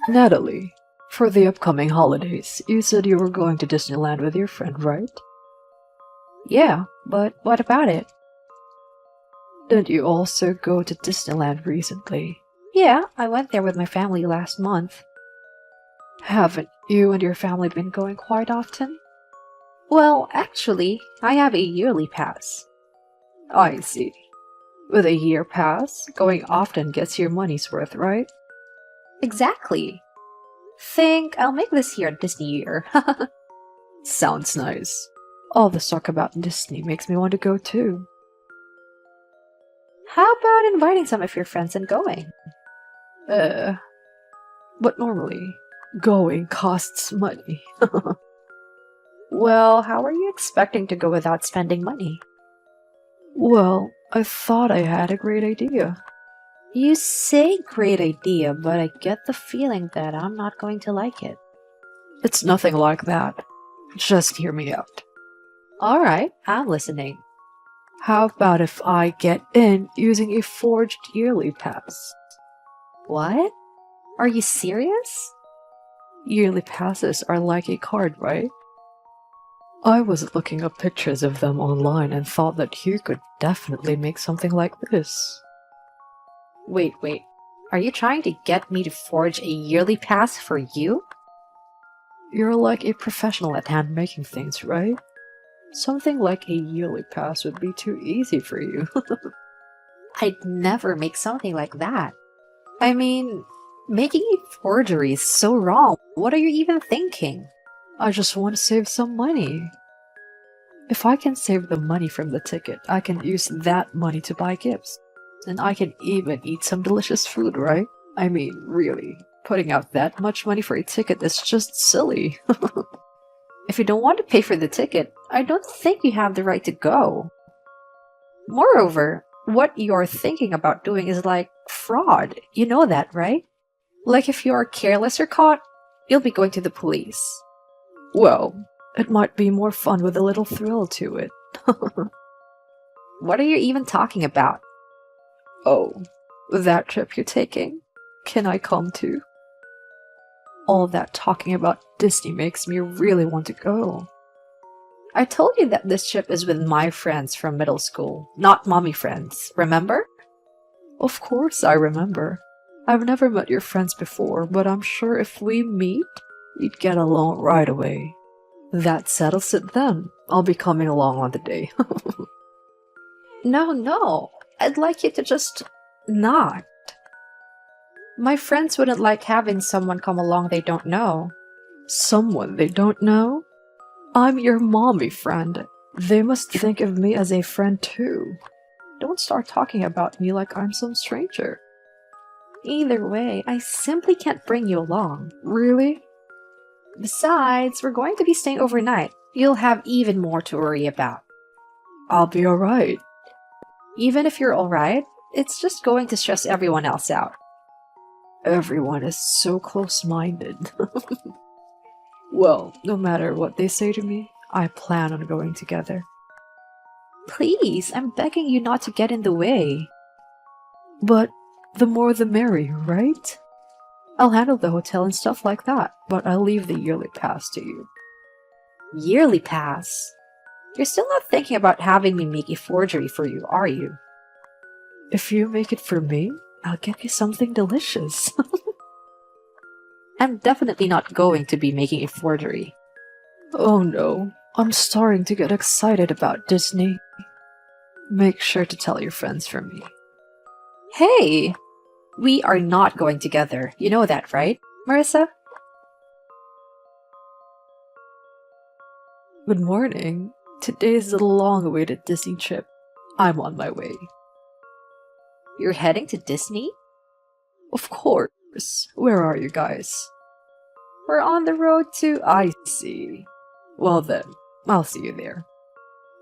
Natalie, for the upcoming holidays, you said you were going to Disneyland with your friend, right? Yeah, but what about it? Didn't you also go to Disneyland recently? Yeah, I went there with my family last month. Haven't you and your family been going quite often? Well, actually, I have a yearly pass. I see. With a year pass, going often gets your money's worth, right? Exactly. Think I'll make this year a Disney year. Sounds nice. All this talk about Disney makes me want to go too. How about inviting some of your friends and going? But normally, going costs money. Well, how are you expecting to go without spending money? Well, I thought I had a great idea. You say great idea, but I get the feeling that I'm not going to like it. It's nothing like that. Just hear me out. Alright, I'm listening. How about if I get in using a forged yearly pass? What? Are you serious? Yearly passes are like a card, right? I was looking up pictures of them online and thought that you could definitely make something like this. Wait. Are you trying to get me to forge a yearly pass for you? You're like a professional at hand making things, right? Something like a yearly pass would be too easy for you. I'd never make something like that. I mean, making a forgery is so wrong. What are you even thinking? I just want to save some money. If I can save the money from the ticket, I can use that money to buy gifts. And I can even eat some delicious food, right? I mean, really, putting out that much money for a ticket is just silly. If you don't want to pay for the ticket, I don't think you have the right to go. Moreover, what you're thinking about doing is like fraud. You know that, right? Like if you're careless or caught, you'll be going to the police. Well, it might be more fun with a little thrill to it. What are you even talking about? Oh, that trip you're taking? Can I come too? All that talking about Disney makes me really want to go. I told you that this trip is with my friends from middle school, not mommy friends, remember? Of course I remember. I've never met your friends before, but I'm sure if we meet, we'd get along right away. That settles it then. I'll be coming along on the day. No. I'd like you to just not. My friends wouldn't like having someone come along they don't know. Someone they don't know? I'm your mommy friend. They must think of me as a friend too. Don't start talking about me like I'm some stranger. Either way, I simply can't bring you along. Really? Besides, we're going to be staying overnight. You'll have even more to worry about. I'll be alright. Even if you're alright, it's just going to stress everyone else out. Everyone is so close-minded. Well, no matter what they say to me, I plan on going together. Please, I'm begging you not to get in the way. But the more the merrier, right? I'll handle the hotel and stuff like that, but I'll leave the yearly pass to you. Yearly pass? You're still not thinking about having me make a forgery for you, are you? If you make it for me, I'll get you something delicious. I'm definitely not going to be making a forgery. Oh no, I'm starting to get excited about Disney. Make sure to tell your friends from me. Hey! We are not going together. You know that, right, Marissa? Good morning. Today's the long-awaited Disney trip. I'm on my way. You're heading to Disney? Of course. Where are you guys? We're on the road to... I see. Well then, I'll see you there.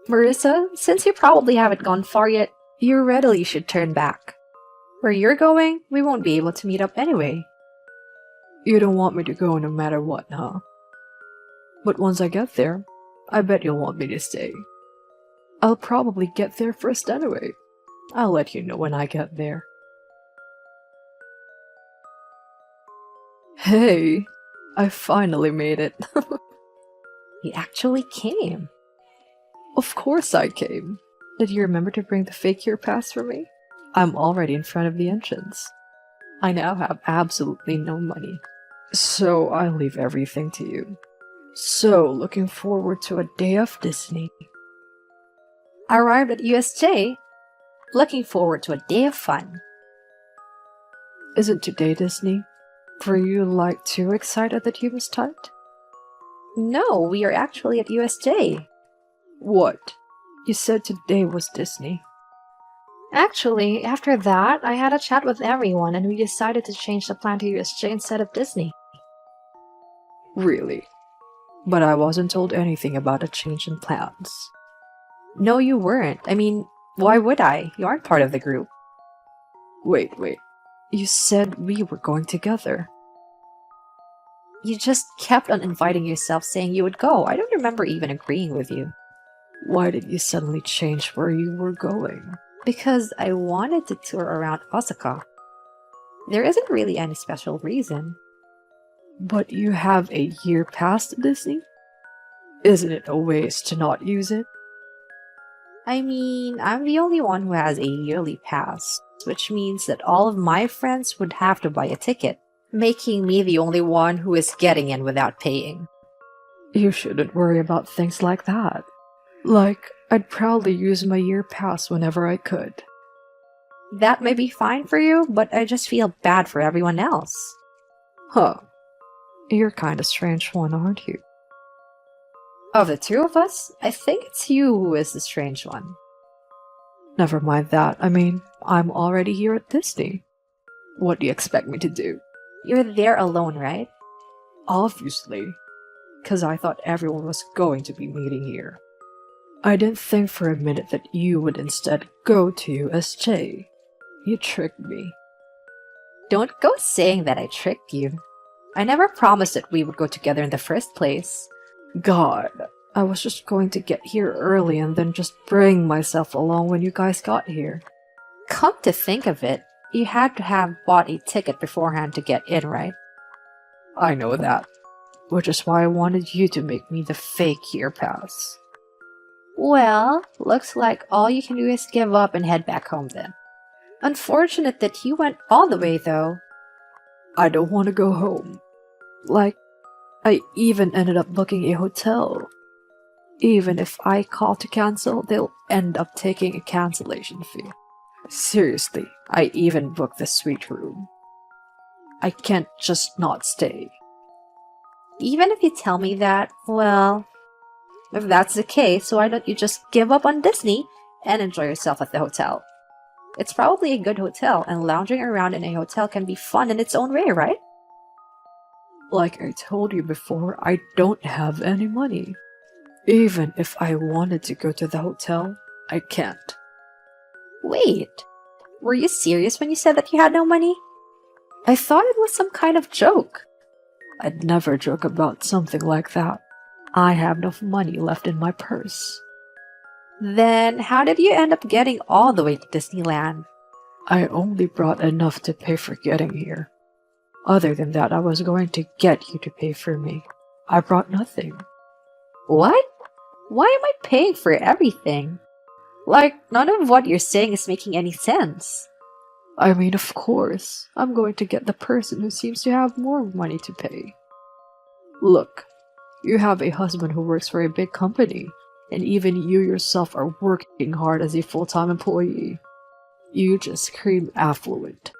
Marissa, since you probably haven't gone far yet, you readily should turn back. Where you're going, we won't be able to meet up anyway. You don't want me to go no matter what, huh? But once I get there, I bet you'll want me to stay. I'll probably get there first anyway. I'll let you know when I get there. Hey, I finally made it. You actually came. Of course I came. Did you remember to bring the fake year pass for me? I'm already in front of the entrance. I now have absolutely no money. So I leave everything to you. So looking forward to a day of Disney. Arrived at USJ. Looking forward to a day of fun. Isn't today Disney? Were you like too excited that you must start? No, we are actually at USJ. What? You said today was Disney. Actually, after that, I had a chat with everyone and we decided to change the plan to USJ instead of Disney. Really? But I wasn't told anything about a change in plans. No, you weren't. I mean, why would I? You aren't part of the group. Wait. You said we were going together. You just kept on inviting yourself saying you would go. I don't remember even agreeing with you. Why did you suddenly change where you were going? Because I wanted to tour around Osaka. There isn't really any special reason. But you have a year pass to Disney? Isn't it a waste to not use it? I mean, I'm the only one who has a yearly pass, which means that all of my friends would have to buy a ticket, making me the only one who is getting in without paying. You shouldn't worry about things like that. Like, I'd proudly use my year pass whenever I could. That may be fine for you, but I just feel bad for everyone else. Huh. You're kind of strange one, aren't you? Of the two of us, I think it's you who is the strange one. Never mind that. I mean, I'm already here at Disney. What do you expect me to do? You're there alone, right? Obviously. 'Cause I thought everyone was going to be meeting here. I didn't think for a minute that you would instead go to USJ. You tricked me. Don't go saying that I tricked you. I never promised that we would go together in the first place. God, I was just going to get here early and then just bring myself along when you guys got here. Come to think of it, you had to have bought a ticket beforehand to get in, right? I know that, which is why I wanted you to make me the fake year pass. Well, looks like all you can do is give up and head back home then. Unfortunate that you went all the way though. I don't want to go home. Like, I even ended up booking a hotel. Even if I call to cancel, they'll end up taking a cancellation fee. Seriously, I even booked the suite room. I can't just not stay. Even if you tell me that, well, if that's the case, why don't you just give up on Disney and enjoy yourself at the hotel? It's probably a good hotel, and lounging around in a hotel can be fun in its own way, right? Like I told you before, I don't have any money. Even if I wanted to go to the hotel, I can't. Wait, were you serious when you said that you had no money? I thought it was some kind of joke. I'd never joke about something like that. I have enough money left in my purse. Then how did you end up getting all the way to Disneyland? I only brought enough to pay for getting here. Other than that, I was going to get you to pay for me. I brought nothing. What? Why am I paying for everything? Like, none of what you're saying is making any sense. I mean, of course, I'm going to get the person who seems to have more money to pay. Look, you have a husband who works for a big company, and even you yourself are working hard as a full-time employee. You just scream affluent.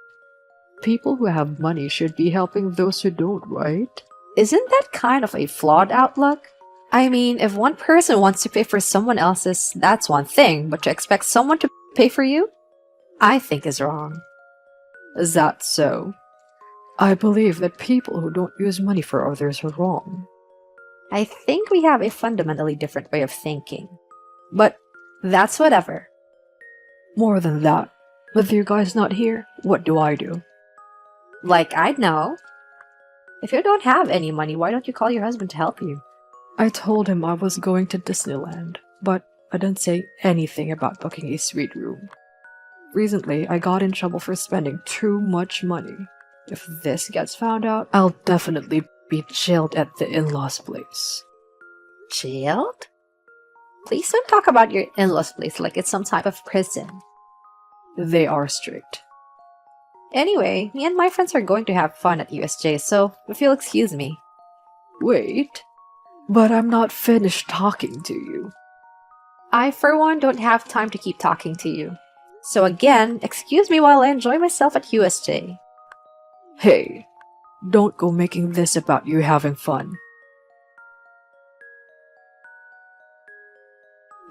People who have money should be helping those who don't, right? Isn't that kind of a flawed outlook? I mean, if one person wants to pay for someone else's, that's one thing, but to expect someone to pay for you, I think is wrong. Is that so? I believe that people who don't use money for others are wrong. I think we have a fundamentally different way of thinking. But that's whatever. More than that, with you guys not here, what do I do? Like, I'd know. If you don't have any money, why don't you call your husband to help you? I told him I was going to Disneyland, but I didn't say anything about booking a suite room. Recently, I got in trouble for spending too much money. If this gets found out, I'll definitely be jailed at the in-laws' place. Jailed? Please don't talk about your in-laws' place like it's some type of prison. They are strict. Anyway, me and my friends are going to have fun at USJ, so if you'll excuse me. Wait, but I'm not finished talking to you. I, for one, don't have time to keep talking to you. So again, excuse me while I enjoy myself at USJ. Hey, don't go making this about you having fun.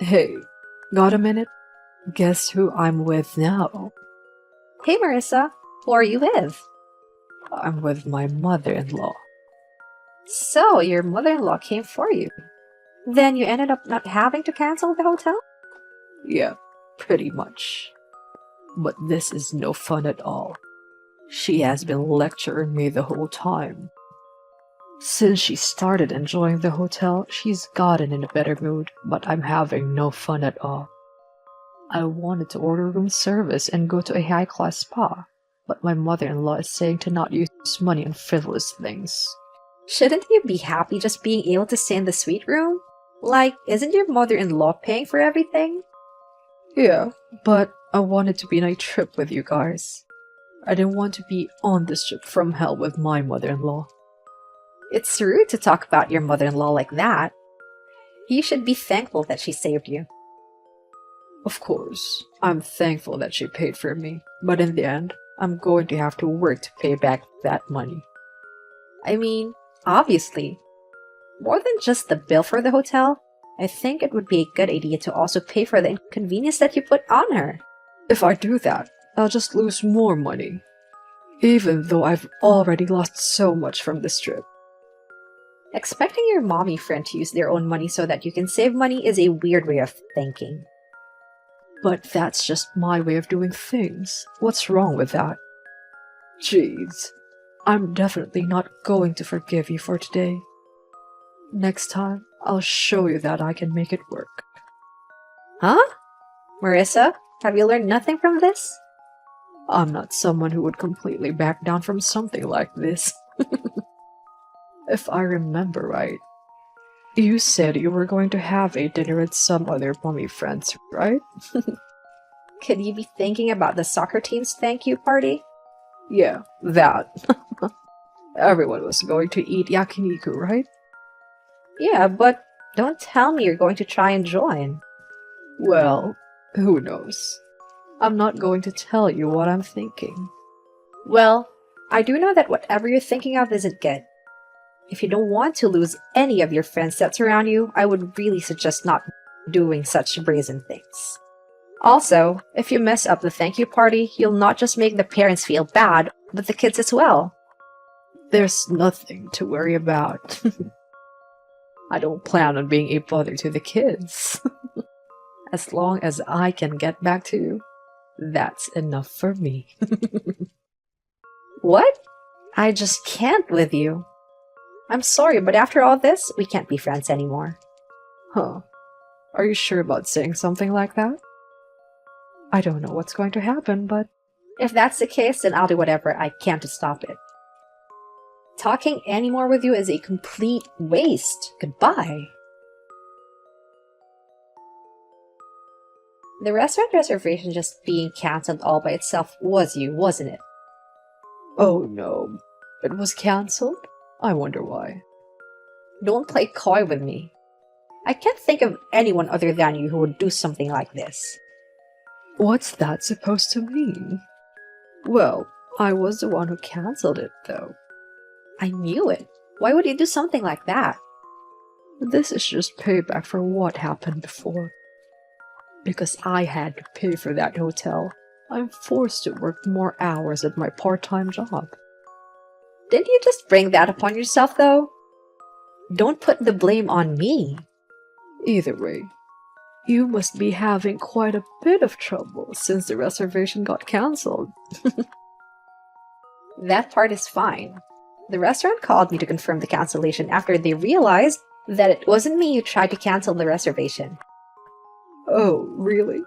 Hey, got a minute? Guess who I'm with now? Hey Marissa, who are you with? I'm with my mother-in-law. So, your mother-in-law came for you. Then you ended up not having to cancel the hotel? Yeah, pretty much. But this is no fun at all. She has been lecturing me the whole time. Since she started enjoying the hotel, she's gotten in a better mood, but I'm having no fun at all. I wanted to order room service and go to a high-class spa, but my mother-in-law is saying to not use money on frivolous things. Shouldn't you be happy just being able to stay in the suite room? Like, isn't your mother-in-law paying for everything? Yeah, but I wanted to be on a trip with you guys. I didn't want to be on this trip from hell with my mother-in-law. It's rude to talk about your mother-in-law like that. You should be thankful that she saved you. Of course, I'm thankful that she paid for me, but in the end, I'm going to have to work to pay back that money. I mean, obviously. More than just the bill for the hotel, I think it would be a good idea to also pay for the inconvenience that you put on her. If I do that, I'll just lose more money, even though I've already lost so much from this trip. Expecting your mommy friend to use their own money so that you can save money is a weird way of thinking. But that's just my way of doing things. What's wrong with that? Jeez, I'm definitely not going to forgive you for today. Next time, I'll show you that I can make it work. Huh? Marissa, have you learned nothing from this? I'm not someone who would completely back down from something like this. If I remember right, you said you were going to have a dinner with some other mommy friends, right? Could you be thinking about the soccer team's thank you party? Yeah, that. Everyone was going to eat yakiniku, right? Yeah, but don't tell me you're going to try and join. Well, who knows? I'm not going to tell you what I'm thinking. Well, I do know that whatever you're thinking of isn't good. If you don't want to lose any of your friends that surround you, I would really suggest not doing such brazen things. Also, if you mess up the thank you party, you'll not just make the parents feel bad, but the kids as well. There's nothing to worry about. I don't plan on being a bother to the kids. As long as I can get back to you, that's enough for me. What? I just can't with you. I'm sorry, but after all this, we can't be friends anymore. Huh. Are you sure about saying something like that? I don't know what's going to happen, but if that's the case, then I'll do whatever I can to stop it. Talking anymore with you is a complete waste. Goodbye. The restaurant reservation just being cancelled all by itself was you, wasn't it? Oh no. It was cancelled? I wonder why. Don't play coy with me. I can't think of anyone other than you who would do something like this. What's that supposed to mean? Well, I was the one who cancelled it, though. I knew it. Why would you do something like that? This is just payback for what happened before. Because I had to pay for that hotel, I'm forced to work more hours at my part-time job. Didn't you just bring that upon yourself, though? Don't put the blame on me. Either way, you must be having quite a bit of trouble since the reservation got cancelled. That part is fine. The restaurant called me to confirm the cancellation after they realized that it wasn't me who tried to cancel the reservation. Oh, really?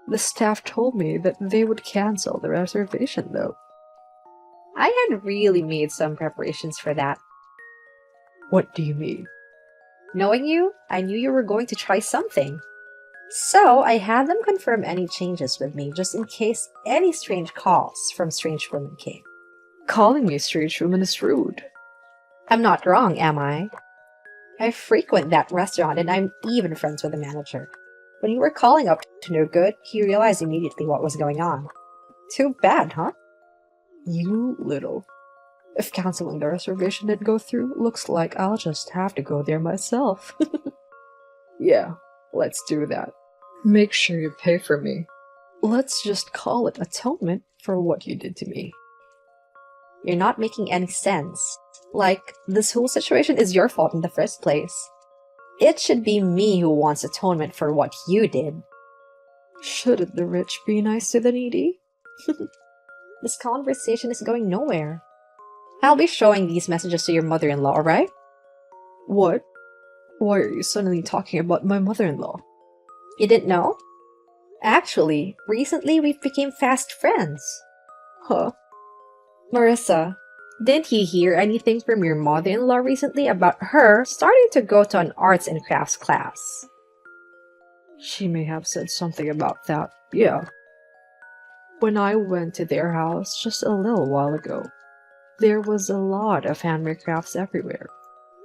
The staff told me that they would cancel the reservation, though. I had really made some preparations for that. What do you mean? Knowing you, I knew you were going to try something. So I had them confirm any changes with me just in case any strange calls from strange women came. Calling me a strange woman is rude. I'm not wrong, am I? I frequent that restaurant and I'm even friends with the manager. When you were calling up to no good, he realized immediately what was going on. Too bad, huh? You little. If canceling the reservation didn't go through, looks like I'll just have to go there myself. Yeah, let's do that. Make sure you pay for me. Let's just call it atonement for what you did to me. You're not making any sense. Like, this whole situation is your fault in the first place. It should be me who wants atonement for what you did. Shouldn't the rich be nice to the needy? This conversation is going nowhere. I'll be showing these messages to your mother-in-law, alright? What? Why are you suddenly talking about my mother-in-law? You didn't know? Actually, recently we've become fast friends. Huh? Marissa, didn't you hear anything from your mother-in-law recently about her starting to go to an arts and crafts class? She may have said something about that, yeah. When I went to their house just a little while ago, there was a lot of handmade crafts everywhere.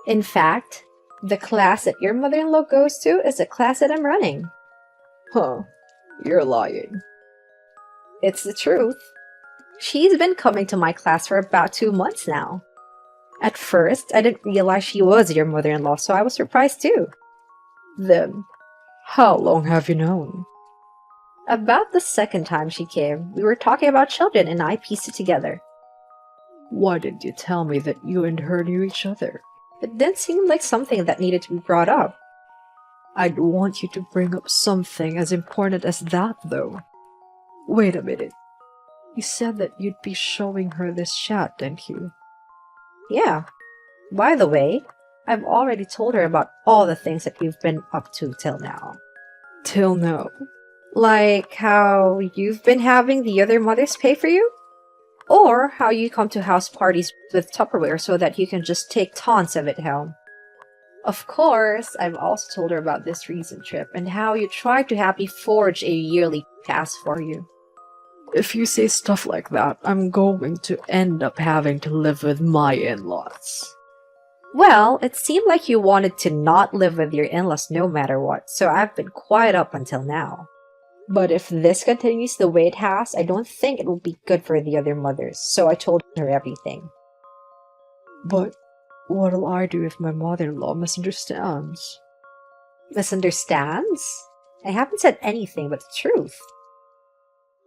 In fact, the class that your mother-in-law goes to is a class that I'm running. Huh? You're lying. It's the truth. She's been coming to my class for about 2 months now. At first, I didn't realize she was your mother-in-law, so I was surprised too. Then, how long have you known? About the second time she came, we were talking about children and I pieced it together. Why didn't you tell me that you and her knew each other? It didn't seem like something that needed to be brought up. I'd want you to bring up something as important as that, though. Wait a minute. You said that you'd be showing her this chat, didn't you? Yeah. By the way, I've already told her about all the things that we've been up to till now. Till now. Like how you've been having the other mothers pay for you? Or how you come to house parties with Tupperware so that you can just take tons of it home. Of course, I've also told her about this recent trip and how you tried to have me forge a yearly pass for you. If you say stuff like that, I'm going to end up having to live with my in-laws. Well, it seemed like you wanted to not live with your in-laws no matter what, so I've been quiet up until now. But if this continues the way it has, I don't think it will be good for the other mothers, so I told her everything. But what'll I do if my mother-in-law misunderstands? Misunderstands? I haven't said anything but the truth.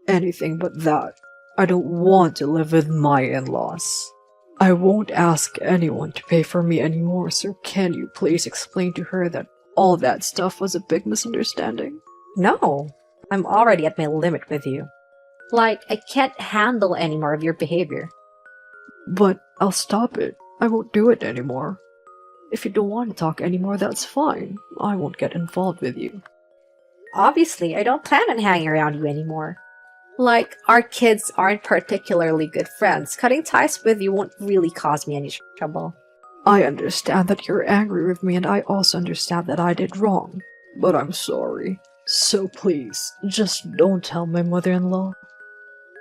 Anything but that. I don't want to live with my in-laws. I won't ask anyone to pay for me anymore, so can you please explain to her that all that stuff was a big misunderstanding? No, I'm already at my limit with you. Like, I can't handle any more of your behavior. But I'll stop it. I won't do it anymore. If you don't want to talk anymore, that's fine. I won't get involved with you. Obviously, I don't plan on hanging around you anymore. Like, our kids aren't particularly good friends. Cutting ties with you won't really cause me any trouble. I understand that you're angry with me, and I also understand that I did wrong. But I'm sorry. So please, just don't tell my mother-in-law.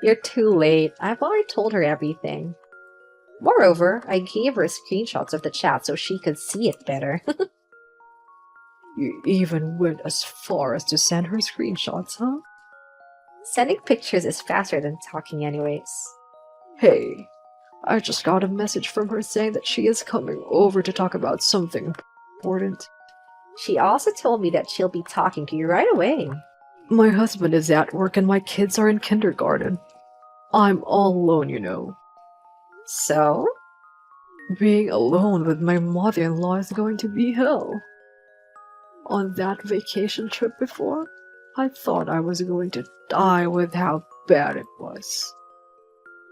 You're too late. I've already told her everything. Moreover, I gave her screenshots of the chat so she could see it better. You even went as far as to send her screenshots, huh? Sending pictures is faster than talking anyways. Hey, I just got a message from her saying that she is coming over to talk about something important. She also told me that she'll be talking to you right away. My husband is at work and my kids are in kindergarten. I'm all alone, you know. So? Being alone with my mother-in-law is going to be hell. On that vacation trip before, I thought I was going to die with how bad it was.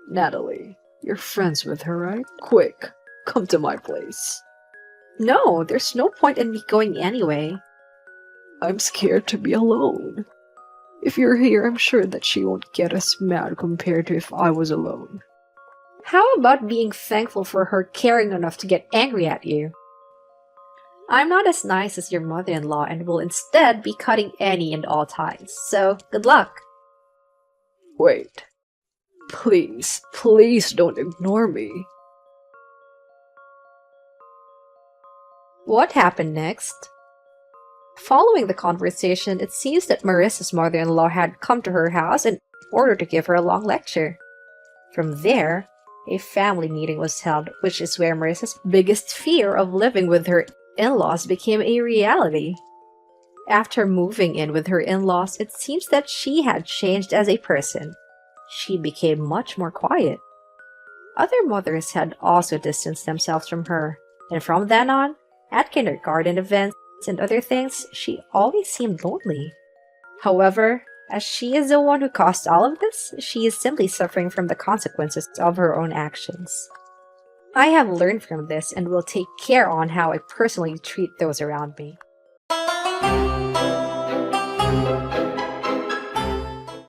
Natalie, you're friends with her, right? Quick, come to my place. No, there's no point in me going anyway. I'm scared to be alone. If you're here, I'm sure that she won't get as mad compared to if I was alone. How about being thankful for her caring enough to get angry at you? I'm not as nice as your mother-in-law and will instead be cutting any and all ties, so good luck. Wait. Please, please don't ignore me. What happened next? Following the conversation, it seems that Marissa's mother-in-law had come to her house in order to give her a long lecture. From there, a family meeting was held, which is where Marissa's biggest fear of living with her in-laws became a reality. After moving in with her in-laws, it seems that she had changed as a person. She became much more quiet. Other mothers had also distanced themselves from her, and from then on, at kindergarten events and other things, she always seemed lonely. However, as she is the one who caused all of this, she is simply suffering from the consequences of her own actions. I have learned from this and will take care on how I personally treat those around me.